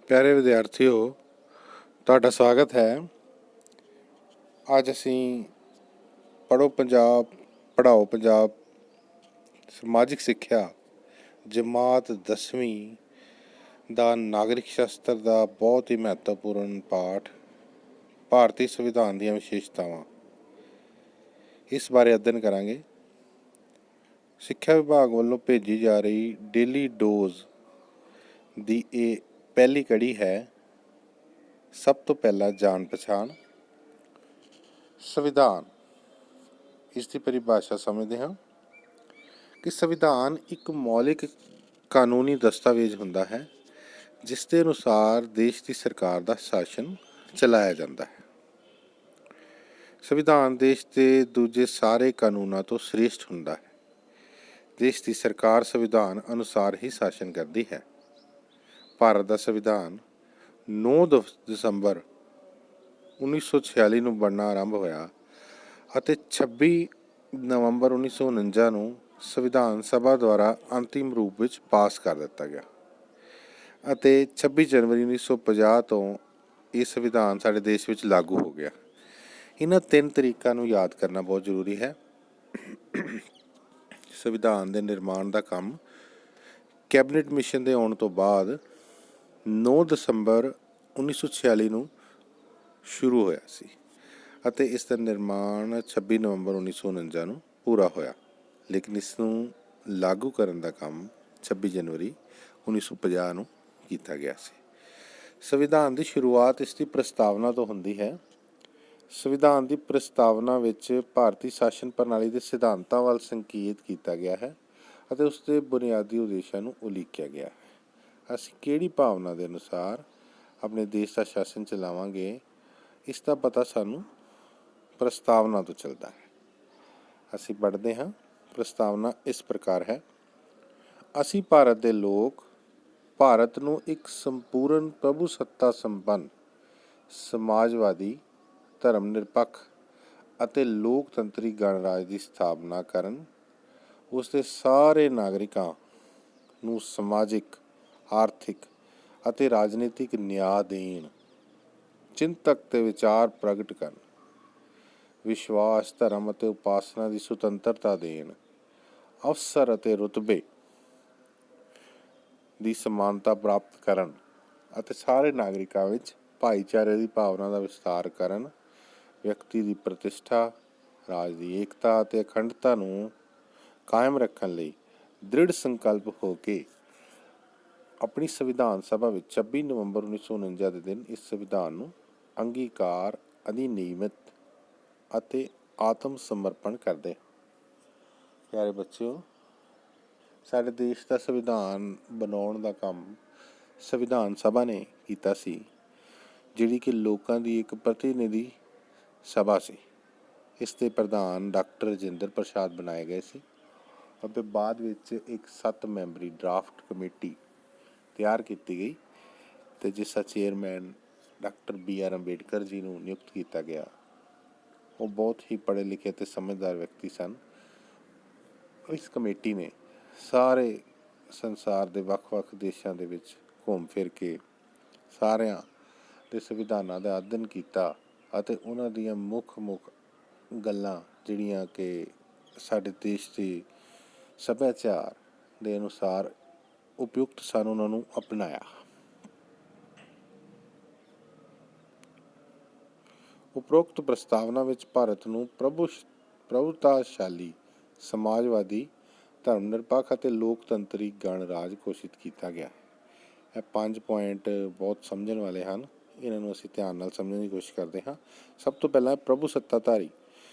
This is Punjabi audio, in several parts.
ਪਿਆਰੇ ਵਿਦਿਆਰਥੀਓ, ਤੁਹਾਡਾ ਸਵਾਗਤ ਹੈ। ਅੱਜ ਅਸੀਂ ਪੜ੍ਹੋ ਪੰਜਾਬ ਪੜ੍ਹਾਓ ਪੰਜਾਬ ਸਮਾਜਿਕ ਸਿੱਖਿਆ ਜਮਾਤ 10ਵੀਂ ਦਾ ਨਾਗਰਿਕ ਸ਼ਾਸਤਰ ਦਾ ਬਹੁਤ ਹੀ ਮਹੱਤਵਪੂਰਨ ਪਾਠ ਭਾਰਤੀ ਸੰਵਿਧਾਨ ਦੀਆਂ ਵਿਸ਼ੇਸ਼ਤਾਵਾਂ ਇਸ ਬਾਰੇ ਅਧਿਐਨ ਕਰਾਂਗੇ। ਸਿੱਖਿਆ ਵਿਭਾਗ ਵੱਲੋਂ ਭੇਜੀ ਜਾ ਰਹੀ ਡੇਲੀ ਡੋਜ਼ ਦੀ ਇਹ ਪਹਿਲੀ ਕੜੀ ਹੈ। ਸਭ ਤੋਂ ਪਹਿਲਾਂ ਜਾਣ ਪਛਾਣ। ਸੰਵਿਧਾਨ, ਇਸ ਦੀ ਪਰਿਭਾਸ਼ਾ ਸਮਝਦੇ ਹਾਂ ਕਿ ਸੰਵਿਧਾਨ ਇੱਕ ਮੌਲਿਕ ਕਾਨੂੰਨੀ ਦਸਤਾਵੇਜ਼ ਹੁੰਦਾ ਹੈ ਜਿਸ ਦੇ ਅਨੁਸਾਰ ਦੇਸ਼ ਦੀ ਸਰਕਾਰ ਦਾ ਸ਼ਾਸਨ ਚਲਾਇਆ ਜਾਂਦਾ ਹੈ। ਸੰਵਿਧਾਨ ਦੇਸ਼ ਦੇ ਦੂਜੇ ਸਾਰੇ ਕਾਨੂੰਨਾਂ ਤੋਂ ਸ੍ਰੇਸ਼ਟ ਹੁੰਦਾ ਹੈ। ਦੇਸ਼ ਦੀ ਸਰਕਾਰ ਸੰਵਿਧਾਨ ਅਨੁਸਾਰ ਹੀ ਸ਼ਾਸਨ ਕਰਦੀ ਹੈ। ਭਾਰਤ ਦਾ ਸੰਵਿਧਾਨ 9 ਦਸੰਬਰ 1946 ਨੂੰ ਬਣਨਾ ਆਰੰਭ ਹੋਇਆ ਅਤੇ 26 ਨਵੰਬਰ 1949 ਨੂੰ ਸੰਵਿਧਾਨ ਸਭਾ ਦੁਆਰਾ ਅੰਤਿਮ ਰੂਪ ਵਿੱਚ ਪਾਸ ਕਰ ਦਿੱਤਾ ਗਿਆ ਅਤੇ 26 ਜਨਵਰੀ 1950 ਤੋਂ ਇਹ ਸੰਵਿਧਾਨ ਸਾਡੇ ਦੇਸ਼ ਵਿੱਚ ਲਾਗੂ ਹੋ ਗਿਆ। ਇਹਨਾਂ 3 ਤਰੀਕਾਂ ਨੂੰ ਯਾਦ ਕਰਨਾ ਬਹੁਤ ਜ਼ਰੂਰੀ ਹੈ। ਸੰਵਿਧਾਨ ਦੇ ਨਿਰਮਾਣ ਦਾ ਕੰਮ ਕੈਬਨਿਟ ਮਿਸ਼ਨ ਦੇ ਆਉਣ ਤੋਂ ਬਾਅਦ 9 ਦਸੰਬਰ 1946 ਨੂੰ ਸ਼ੁਰੂ ਹੋਇਆ ਸੀ ਅਤੇ ਇਸ ਦਾ ਨਿਰਮਾਣ 26 ਨਵੰਬਰ 1949 ਨੂੰ ਪੂਰਾ ਹੋਇਆ, ਲੇਕਿਨ ਇਸ ਨੂੰ ਲਾਗੂ ਕਰਨ ਦਾ ਕੰਮ 26 ਜਨਵਰੀ 1950 ਨੂੰ ਕੀਤਾ ਗਿਆ ਸੀ। ਸੰਵਿਧਾਨ ਦੀ ਸ਼ੁਰੂਆਤ ਇਸ ਦੀ ਪ੍ਰਸਤਾਵਨਾ ਤੋਂ ਹੁੰਦੀ ਹੈ। ਸੰਵਿਧਾਨ ਦੀ ਪ੍ਰਸਤਾਵਨਾ ਵਿੱਚ ਭਾਰਤੀ ਸ਼ਾਸਨ ਪ੍ਰਣਾਲੀ ਦੇ ਸਿਧਾਂਤਾਂ ਵੱਲ ਸੰਕੇਤ ਕੀਤਾ ਗਿਆ ਹੈ ਅਤੇ ਉਸ ਦੇ ਬੁਨਿਆਦੀ ਉਦੇਸ਼ਾਂ ਨੂੰ ਉਲੀਕਿਆ ਗਿਆ ਹੈ। ਅਸੀਂ ਕਿਹੜੀ ਭਾਵਨਾ ਦੇ ਅਨੁਸਾਰ ਆਪਣੇ ਦੇਸ਼ ਦਾ ਸ਼ਾਸਨ ਚਲਾਵਾਂਗੇ, ਇਸ ਦਾ ਪਤਾ ਸਾਨੂੰ ਪ੍ਰਸਤਾਵਨਾ ਤੋਂ ਚੱਲਦਾ ਹੈ। ਅਸੀਂ ਪੜ੍ਹਦੇ ਹਾਂ। ਪ੍ਰਸਤਾਵਨਾ ਇਸ ਪ੍ਰਕਾਰ ਹੈ। ਅਸੀਂ ਭਾਰਤ ਦੇ ਲੋਕ ਭਾਰਤ ਨੂੰ ਇੱਕ ਸੰਪੂਰਨ ਪ੍ਰਭੂਸੱਤਾ ਸੰਪੰਨ ਸਮਾਜਵਾਦੀ ਧਰਮ ਨਿਰਪੱਖ ਅਤੇ ਲੋਕਤੰਤਰੀ ਗਣਰਾਜ ਦੀ ਸਥਾਪਨਾ ਕਰਨ, ਉਸ ਦੇ ਸਾਰੇ ਨਾਗਰਿਕਾਂ ਨੂੰ ਸਮਾਜਿਕ, ਆਰਥਿਕ ਅਤੇ ਰਾਜਨੀਤਿਕ ਨਿਆਂ ਦੇਣ, ਚਿੰਤਕ ਤੇ ਵਿਚਾਰ ਪ੍ਰਗਟ ਕਰਨ, ਵਿਸ਼ਵਾਸ, ਧਰਮ ਅਤੇ ਉਪਾਸਨਾ ਦੀ ਸੁਤੰਤਰਤਾ ਦੇਣ, ਅਵਸਰ ਅਤੇ ਰੁਤਬੇ ਦੀ ਸਮਾਨਤਾ ਪ੍ਰਾਪਤ ਕਰਨ ਅਤੇ ਸਾਰੇ ਨਾਗਰਿਕਾਂ ਵਿੱਚ ਭਾਈਚਾਰੇ ਦੀ ਭਾਵਨਾ ਦਾ ਵਿਸਥਾਰ ਕਰਨ, ਵਿਅਕਤੀ ਦੀ ਪ੍ਰਤਿਸ਼ਠਾ, ਰਾਜ ਦੀ ਏਕਤਾ ਅਤੇ ਅਖੰਡਤਾ ਨੂੰ ਕਾਇਮ ਰੱਖਣ ਲਈ ਦ੍ਰਿੜ ਸੰਕਲਪ ਹੋ ਕੇ ਆਪਣੀ ਸੰਵਿਧਾਨ ਸਭਾ ਵਿੱਚ 26 ਨਵੰਬਰ 1949 ਦੇ ਦਿਨ ਇਸ ਸੰਵਿਧਾਨ ਨੂੰ ਅੰਗੀਕਾਰ, ਅਧਿਨਿਯਮਿਤ ਅਤੇ ਆਤਮ ਸਮਰਪਣ ਕਰਦੇ। ਪਿਆਰੇ ਬੱਚਿਓ, ਸਾਡੇ ਦੇਸ਼ ਦਾ ਸੰਵਿਧਾਨ ਬਣਾਉਣ ਦਾ ਕੰਮ ਸੰਵਿਧਾਨ ਸਭਾ ਨੇ ਕੀਤਾ ਸੀ, ਜਿਹੜੀ ਕਿ ਲੋਕਾਂ ਦੀ ਇੱਕ ਪ੍ਰਤੀਨਿਧੀ ਸਭਾ ਸੀ। ਇਸ ਦੇ ਪ੍ਰਧਾਨ ਡਾਕਟਰ ਰਾਜਿੰਦਰ ਪ੍ਰਸਾਦ ਬਣਾਏ ਗਏ ਸੀ ਅਤੇ ਬਾਅਦ ਵਿੱਚ ਇੱਕ 7 ਮੈਂਬਰੀ ਡਰਾਫਟ ਕਮੇਟੀ ਤਿਆਰ ਕੀਤੀ ਗਈ ਅਤੇ ਜਿਸ ਦਾ chairman doctor BR Ambedkar ji ਨੂੰ ਨਿਯੁਕਤ ਕੀਤਾ ਗਿਆ। ਉਹ ਬਹੁਤ ਹੀ ਪੜ੍ਹੇ ਲਿਖੇ ਅਤੇ ਸਮਝਦਾਰ ਵਿਅਕਤੀ ਸਨ। ਇਸ ਕਮੇਟੀ ਨੇ ਸਾਰੇ ਸੰਸਾਰ ਦੇ ਵੱਖ-ਵੱਖ ਦੇਸ਼ਾਂ ਦੇ ਵਿੱਚ ਘੁੰਮ ਫਿਰ ਕੇ ਸਾਰਿਆਂ ਦੇ ਸੰਵਿਧਾਨਾਂ ਦਾ ਅਧਿਐਨ ਕੀਤਾ ਅਤੇ ਉਹਨਾਂ ਦੀਆਂ ਮੁੱਖ ਗੱਲਾਂ ਜਿਹੜੀਆਂ ਕਿ ਸਾਡੇ ਦੇਸ਼ ਦੇ ਸੱਭਿਆਚਾਰ ਦੇ ਅਨੁਸਾਰ ਉਪਯੁਕਤ ਸਨ, ਉਹਨਾਂ ਨੂੰ ਅਪਣਾਇਆ। ਉਪਰੋਕਤ ਪ੍ਰਸਤਾਵਨਾ ਵਿੱਚ ਭਾਰਤ ਨੂੰ ਪ੍ਰਭੂਤਾਸ਼ਾਲੀ ਸਮਾਜਵਾਦੀ ਧਰਮ ਨਿਰਪੱਖ ਅਤੇ ਲੋਕਤੰਤਰੀ ਗਣਰਾਜ ਘੋਸ਼ਿਤ ਕੀਤਾ ਗਿਆ। ਇਹ 5 ਪੁਆਇੰਟ ਬਹੁਤ ਸਮਝਣ ਵਾਲੇ ਹਨ। ਇਹਨਾਂ ਨੂੰ ਅਸੀਂ ਧਿਆਨ ਨਾਲ ਸਮਝਣ ਦੀ ਕੋਸ਼ਿਸ਼ ਕਰਦੇ ਹਾਂ। ਸਭ ਤੋਂ ਪਹਿਲਾਂ ਪ੍ਰਭੂਸੱਤਾਧਾਰੀ।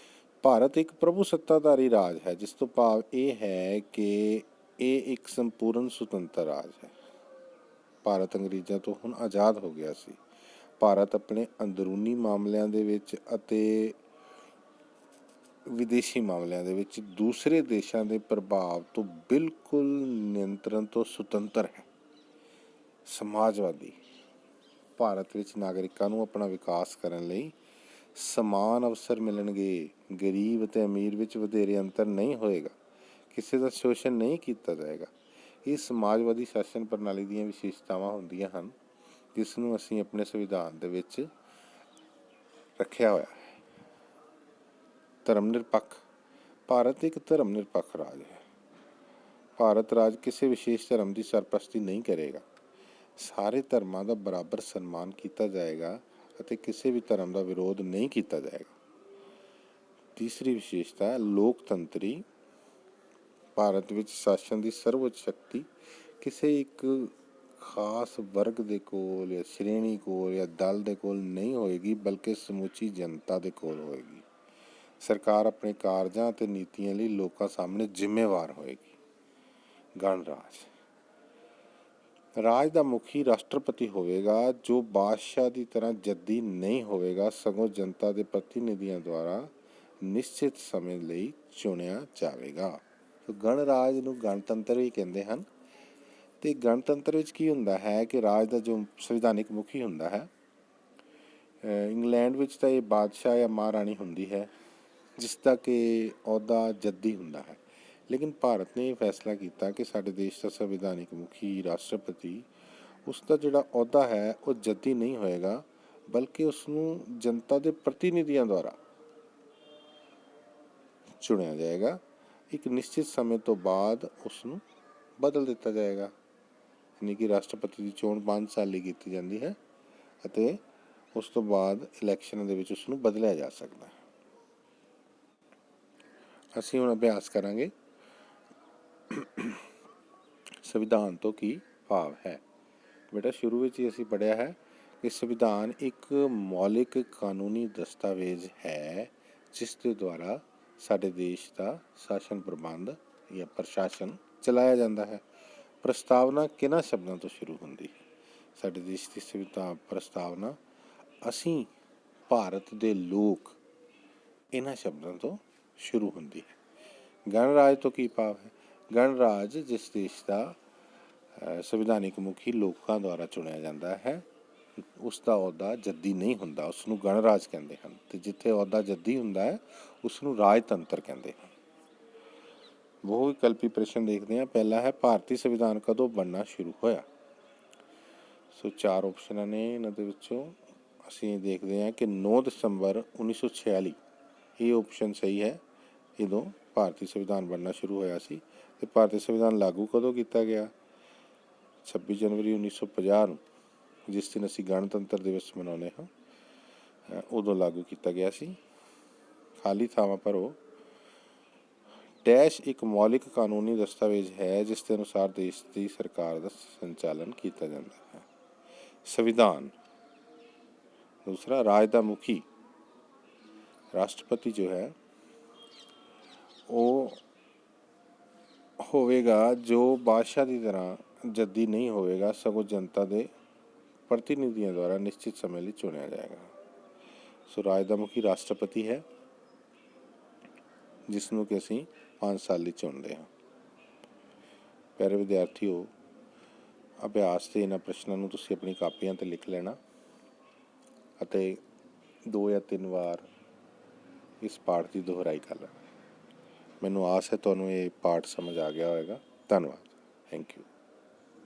ਭਾਰਤ ਇੱਕ ਪ੍ਰਭੂਸੱਤਾਧਾਰੀ ਰਾਜ ਹੈ, ਜਿਸ ਤੋਂ ਭਾਵ ਇਹ ਹੈ ਕਿ ਇਹ ਇੱਕ ਸੰਪੂਰਨ ਸੁਤੰਤਰ ਰਾਜ ਹੈ। ਭਾਰਤ ਅੰਗਰੇਜ਼ਾਂ ਤੋਂ ਹੁਣ ਆਜ਼ਾਦ ਹੋ ਗਿਆ ਸੀ। ਭਾਰਤ ਆਪਣੇ ਅੰਦਰੂਨੀ ਮਾਮਲਿਆਂ ਦੇ ਵਿੱਚ ਅਤੇ ਵਿਦੇਸ਼ੀ ਮਾਮਲਿਆਂ ਦੇ ਵਿੱਚ ਦੂਸਰੇ ਦੇਸ਼ਾਂ ਦੇ ਪ੍ਰਭਾਵ ਤੋਂ ਬਿਲਕੁਲ ਨਿਯੰਤਰਣ ਤੋਂ ਸੁਤੰਤਰ ਹੈ। ਸਮਾਜਵਾਦੀ। ਭਾਰਤ ਵਿੱਚ ਨਾਗਰਿਕਾਂ ਨੂੰ ਆਪਣਾ ਵਿਕਾਸ ਕਰਨ ਲਈ ਸਮਾਨ ਅਵਸਰ ਮਿਲਣਗੇ। ਗਰੀਬ ਅਤੇ ਅਮੀਰ ਵਿੱਚ ਵਧੇਰੇ ਅੰਤਰ ਨਹੀਂ ਹੋਏਗਾ। ਕਿਸੇ ਦਾ ਸ਼ੋਸ਼ਣ ਨਹੀਂ ਕੀਤਾ ਜਾਏਗਾ। ਇਹ ਸਮਾਜਵਾਦੀ ਸ਼ਾਸਨ ਪ੍ਰਣਾਲੀ ਦੀਆਂ ਵਿਸ਼ੇਸ਼ਤਾਵਾਂ ਹੁੰਦੀਆਂ ਹਨ। ਜਿਸ ਨੂੰ ਅਸੀਂ ਆਪਣੇ ਸੰਵਿਧਾਨ ਦੇ ਵਿੱਚ ਰੱਖਿਆ ਹੋਇਆ ਹੈ। ਧਰਮ ਨਿਰਪੱਖ ਭਾਰਤ ਇੱਕ ਧਰਮ ਨਿਰਪੱਖ ਰਾਜ ਹੈ। ਭਾਰਤ ਰਾਜ ਕਿਸੇ ਵਿਸ਼ੇਸ਼ ਧਰਮ ਦੀ ਸਰਪ੍ਰਸਤੀ ਨਹੀਂ ਕਰੇਗਾ। ਸਾਰੇ ਧਰਮਾਂ ਦਾ ਬਰਾਬਰ ਸਨਮਾਨ ਕੀਤਾ ਜਾਏਗਾ ਅਤੇ ਕਿਸੇ ਵੀ ਧਰਮ ਦਾ ਵਿਰੋਧ ਨਹੀਂ ਕੀਤਾ ਜਾਏਗਾ। ਤੀਸਰੀ ਵਿਸ਼ੇਸ਼ਤਾ ਹੈ ਲੋਕਤੰਤਰੀ ਭਾਰਤ ਵਿੱਚ ਸ਼ਾਸਨ ਦੀ ਸਰਵਉੱਚ ਸ਼ਕਤੀ ਕਿਸੇ ਇੱਕ ਖਾਸ ਵਰਗ ਦੇ ਕੋਲ ਜਾਂ ਸ਼੍ਰੇਣੀ ਕੋਲ ਜਾਂ ਦਲ ਦੇ ਕੋਲ ਨਹੀਂ ਹੋਏਗੀ, ਬਲਕਿ ਸਮੁੱਚੀ ਜਨਤਾ ਦੇ ਕੋਲ ਹੋਏਗੀ। ਸਰਕਾਰ ਆਪਣੇ ਕਾਰਜਾਂ ਅਤੇ ਨੀਤੀਆਂ ਲਈ ਲੋਕਾਂ ਸਾਹਮਣੇ ਜ਼ਿੰਮੇਵਾਰ ਹੋਏਗੀ। ਗਣਰਾਜ ਰਾਜ ਦਾ ਮੁਖੀ ਰਾਸ਼ਟਰਪਤੀ ਹੋਵੇਗਾ, ਜੋ ਬਾਦਸ਼ਾਹ ਦੀ ਤਰ੍ਹਾਂ ਜੱਦੀ ਨਹੀਂ ਹੋਵੇਗਾ, ਸਗੋਂ ਜਨਤਾ ਦੇ ਪ੍ਰਤੀਨਿਧੀਆਂ ਦੁਆਰਾ ਨਿਸ਼ਚਿਤ ਸਮੇਂ ਲਈ ਚੁਣਿਆ ਜਾਵੇਗਾ। ਗਣਰਾਜ ਨੂੰ ਗਣਤੰਤਰ ਵੀ ਕਹਿੰਦੇ ਹਨ। ਤੇ ਗਣਤੰਤਰ ਵਿੱਚ ਕੀ ਹੁੰਦਾ ਹੈ ਕਿ ਰਾਜ ਦਾ ਜੋ ਸੰਵਿਧਾਨਿਕ ਮੁਖੀ ਹੁੰਦਾ ਹੈ, ਇੰਗਲੈਂਡ ਵਿੱਚ ਤਾਂ ਇਹ ਬਾਦਸ਼ਾਹ ਜਾਂ ਮਹਾਰਾਣੀ ਹੁੰਦੀ ਹੈ, ਜਿਸ ਦਾ ਕਿ ਅਹੁਦਾ ਜੱਦੀ ਹੁੰਦਾ ਹੈ। ਲੇਕਿਨ ਭਾਰਤ ਨੇ ਇਹ ਫੈਸਲਾ ਕੀਤਾ ਕਿ ਸਾਡੇ ਦੇਸ਼ ਦਾ ਸੰਵਿਧਾਨਿਕ ਮੁਖੀ ਰਾਸ਼ਟਰਪਤੀ, ਉਸ ਦਾ ਜਿਹੜਾ ਅਹੁਦਾ ਹੈ ਉਹ ਜੱਦੀ ਨਹੀਂ ਹੋਏਗਾ, ਬਲਕਿ ਉਸ ਨੂੰ ਜਨਤਾ ਦੇ ਪ੍ਰਤੀਨਿਧੀਆਂ ਦੁਆਰਾ ਚੁਣਿਆ ਜਾਏਗਾ। ਇੱਕ ਨਿਸ਼ਚਿਤ ਸਮੇਂ ਤੋਂ ਬਾਅਦ ਉਸ ਨੂੰ ਬਦਲ ਦਿੱਤਾ ਜਾਏਗਾ। ਯਾਨੀ ਕਿ ਰਾਸ਼ਟਰਪਤੀ ਦੀ ਚੋਣ 5 ਸਾਲ ਲਈ ਕੀਤੀ ਜਾਂਦੀ ਹੈ ਅਤੇ ਉਸ ਤੋਂ ਬਾਅਦ ਇਲੈਕਸ਼ਨਾਂ ਦੇ ਵਿੱਚ ਉਸ ਨੂੰ ਬਦਲਿਆ ਜਾ ਸਕਦਾ ਹੈ। ਅਸੀਂ ਹੁਣ ਅਭਿਆਸ ਕਰਾਂਗੇ ਸੰਵਿਧਾਨ ਤੋਂ ਕੀ ਭਾਵ ਹੈ। ਬੇਟਾ ਸ਼ੁਰੂ ਵਿੱਚ ਹੀ ਅਸੀਂ ਪੜ੍ਹਿਆ ਹੈ ਕਿ ਸੰਵਿਧਾਨ ਇੱਕ ਮੌਲਿਕ ਕਾਨੂੰਨੀ ਦਸਤਾਵੇਜ਼ ਹੈ, ਜਿਸ ਦੇ ਦੁਆਰਾ ਸਾਡੇ ਦੇਸ਼ ਦਾ ਸ਼ਾਸਨ ਪ੍ਰਬੰਧ ਜਾਂ ਪ੍ਰਸ਼ਾਸਨ ਚਲਾਇਆ ਜਾਂਦਾ ਹੈ। ਪ੍ਰਸਤਾਵਨਾ ਕਿਹਨਾਂ ਸ਼ਬਦਾਂ ਤੋਂ ਸ਼ੁਰੂ ਹੁੰਦੀ ਹੈ? ਸਾਡੇ ਦੇਸ਼ ਦੀ ਸੰਵਿਧਾਨ ਪ੍ਰਸਤਾਵਨਾ ਅਸੀਂ ਭਾਰਤ ਦੇ ਲੋਕ, ਇਹਨਾਂ ਸ਼ਬਦਾਂ ਤੋਂ ਸ਼ੁਰੂ ਹੁੰਦੀ ਹੈ। ਗਣਰਾਜ ਤੋਂ ਕੀ ਭਾਵ ਹੈ? ਗਣਰਾਜ ਜਿਸ ਦੇਸ਼ ਦਾ ਸੰਵਿਧਾਨਿਕ ਮੁਖੀ ਲੋਕਾਂ ਦੁਆਰਾ ਚੁਣਿਆ ਜਾਂਦਾ ਹੈ, ਉਸ ਦਾ ਅਹੁਦਾ ਜੱਦੀ ਨਹੀਂ ਹੁੰਦਾ, ਉਸ ਨੂੰ ਗਣਰਾਜ ਕਹਿੰਦੇ ਹਨ। ਅਤੇ ਜਿੱਥੇ ਅਹੁਦਾ ਜੱਦੀ ਹੁੰਦਾ ਹੈ ਉਸ ਨੂੰ ਰਾਜਤੰਤਰ ਕਹਿੰਦੇ ਹਨ। ਬਹੁ ਵਿਕਲਪੀ ਪ੍ਰਸ਼ਨ ਦੇਖਦੇ ਹਾਂ। ਪਹਿਲਾ ਹੈ ਭਾਰਤੀ ਸੰਵਿਧਾਨ ਕਦੋਂ ਬਣਨਾ ਸ਼ੁਰੂ ਹੋਇਆ? ਸੋ 4 ਆਪਸ਼ਨਾਂ ਨੇ, ਇਹਨਾਂ ਦੇ ਵਿੱਚੋਂ ਅਸੀਂ ਦੇਖਦੇ ਹਾਂ ਕਿ 9 ਦਸੰਬਰ 1946 ਇਹ ਆਪਸ਼ਨ ਸਹੀ ਹੈ। ਜਦੋਂ ਭਾਰਤੀ ਸੰਵਿਧਾਨ ਬਣਨਾ ਸ਼ੁਰੂ ਹੋਇਆ ਸੀ। ਅਤੇ ਭਾਰਤੀ ਸੰਵਿਧਾਨ ਲਾਗੂ ਕਦੋਂ ਕੀਤਾ ਗਿਆ? 26 ਜਨਵਰੀ 1950 ਨੂੰ, ਜਿਸ ਦਿਨ ਅਸੀਂ ਗਣਤੰਤਰ ਦਿਵਸ ਮਨਾਉਂਦੇ ਹਾਂ, ਉਦੋਂ ਲਾਗੂ ਕੀਤਾ ਗਿਆ ਸੀ। ਖਾਲੀ ਥਾਵਾਂ ਭਰੋ। ਡੈਸ਼ ਇੱਕ ਮੌਲਿਕ ਕਾਨੂੰਨੀ ਦਸਤਾਵੇਜ਼ ਹੈ ਜਿਸ ਦੇ ਅਨੁਸਾਰ ਦੇਸ਼ ਦੀ ਸਰਕਾਰ ਦਾ ਸੰਚਾਲਨ ਕੀਤਾ ਜਾਂਦਾ ਹੈ। ਸੰਵਿਧਾਨ। ਦੂਸਰਾ, ਰਾਜ ਦਾ ਮੁਖੀ ਰਾਸ਼ਟਰਪਤੀ ਜੋ ਹੈ ਉਹ ਹੋਵੇਗਾ, ਜੋ ਬਾਦਸ਼ਾਹ ਦੀ ਤਰ੍ਹਾਂ ਜੱਦੀ ਨਹੀਂ ਹੋਵੇਗਾ, ਸਗੋਂ ਜਨਤਾ ਦੇ ਪ੍ਰਤੀਨਿਧੀਆਂ ਦੁਆਰਾ ਨਿਸ਼ਚਿਤ ਸਮੇਂ ਲਈ ਚੁਣਿਆ ਜਾਏਗਾ। ਸੋ ਰਾਜ ਦਾ ਮੁਖੀ ਰਾਸ਼ਟਰਪਤੀ ਹੈ, ਜਿਸ ਨੂੰ ਕਿ ਅਸੀਂ 5 ਸਾਲ ਲਈ ਚੁਣਦੇ ਹਾਂ। ਪਿਆਰੇ ਵਿਦਿਆਰਥੀਓ, ਅਭਿਆਸ ਦੇ ਇਹਨਾਂ ਪ੍ਰਸ਼ਨਾਂ ਨੂੰ ਤੁਸੀਂ ਆਪਣੀ ਕਾਪੀਆਂ 'ਤੇ ਲਿਖ ਲੈਣਾ ਅਤੇ 2 ਜਾਂ 3 ਵਾਰ ਇਸ ਪਾਠ ਦੀ ਦੁਹਰਾਈ ਕਰ ਲੈਣਾ। ਮੈਨੂੰ ਆਸ ਹੈ ਤੁਹਾਨੂੰ ਇਹ ਪਾਠ ਸਮਝ ਆ ਗਿਆ ਹੋਵੇਗਾ। ਧੰਨਵਾਦ। Thank you.